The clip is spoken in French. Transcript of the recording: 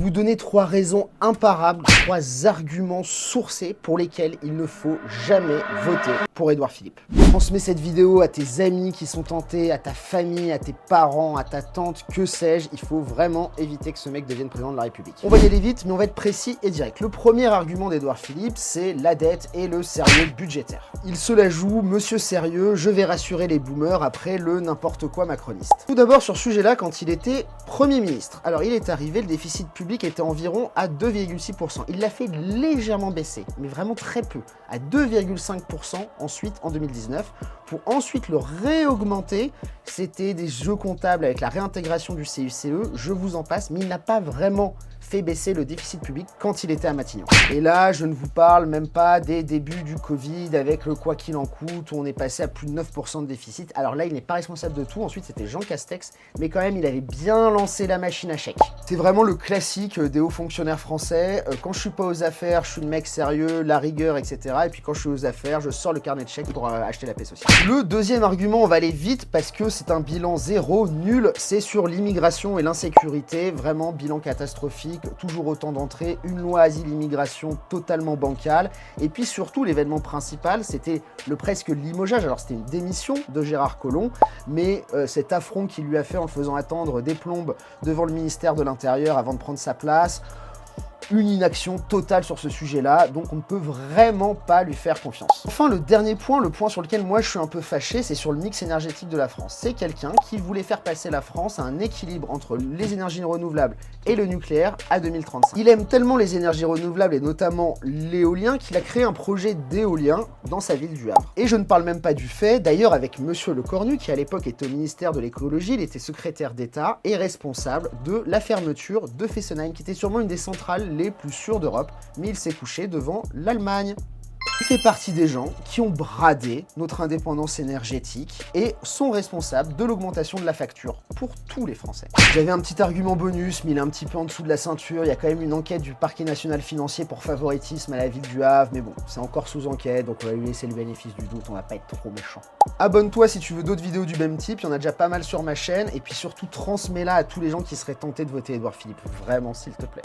vous donner 3 raisons imparables, 3 arguments sourcés pour lesquels il ne faut jamais voter pour Édouard Philippe. Transmets cette vidéo à tes amis qui sont tentés, à ta famille, à tes parents, à ta tante, que sais-je. Il faut vraiment éviter que ce mec devienne président de la République. On va y aller vite, mais on va être précis et direct. Le premier argument d'Édouard Philippe, c'est la dette et le sérieux budgétaire. Il se la joue, monsieur sérieux, je vais rassurer les boomers après le n'importe quoi macroniste. Tout d'abord sur ce sujet-là, quand il était Premier ministre. Alors il est arrivé, le déficit public était environ à 2,6%. Il l'a fait légèrement baisser, mais vraiment très peu, à 2,5% ensuite en 2019, pour ensuite le réaugmenter. C'était des jeux comptables avec la réintégration du CICE, je vous en passe, mais il n'a pas vraiment fait baisser le déficit public quand il était à Matignon. Et là, je ne vous parle même pas des débuts du Covid avec le quoi qu'il en coûte, où on est passé à plus de 9% de déficit. Alors là, il n'est pas responsable de tout. Ensuite, c'était Jean Castex, mais quand même, il avait bien lancé la machine à chèques. C'est vraiment le classique des hauts fonctionnaires français. Quand je suis pas aux affaires, je suis le mec sérieux, la rigueur, etc. Et puis quand je suis aux affaires, je sors le carnet de chèques pour acheter la paix sociale. Le deuxième argument, on va aller vite parce que c'est un bilan zéro, nul. C'est sur l'immigration et l'insécurité. Vraiment, bilan catastrophique. Toujours autant d'entrées, une loi asile-immigration totalement bancale, et puis surtout l'événement principal, c'était le presque limogeage. Alors c'était une démission de Gérard Collomb, mais cet affront qu'il lui a fait en le faisant attendre des plombes devant le ministère de l'Intérieur avant de prendre sa place, une inaction totale sur ce sujet-là, donc on ne peut vraiment pas lui faire confiance. Enfin, le dernier point, le point sur lequel moi je suis un peu fâché, c'est sur le mix énergétique de la France. C'est quelqu'un qui voulait faire passer la France à un équilibre entre les énergies renouvelables et le nucléaire à 2035. Il aime tellement les énergies renouvelables et notamment l'éolien qu'il a créé un projet d'éolien dans sa ville du Havre. Et je ne parle même pas du fait, d'ailleurs avec Monsieur Lecornu, qui à l'époque était au ministère de l'écologie, il était secrétaire d'État et responsable de la fermeture de Fessenheim, qui était sûrement une des centrales les plus sûrs d'Europe, mais il s'est couché devant l'Allemagne. Il fait partie des gens qui ont bradé notre indépendance énergétique et sont responsables de l'augmentation de la facture pour tous les Français. J'avais un petit argument bonus, mais il est un petit peu en dessous de la ceinture. Il y a quand même une enquête du parquet national financier pour favoritisme à la ville du Havre, mais bon, c'est encore sous enquête, donc on va lui laisser le bénéfice du doute, on va pas être trop méchant. Abonne-toi si tu veux d'autres vidéos du même type, il y en a déjà pas mal sur ma chaîne, et puis surtout transmets-la à tous les gens qui seraient tentés de voter Édouard Philippe, vraiment s'il te plaît.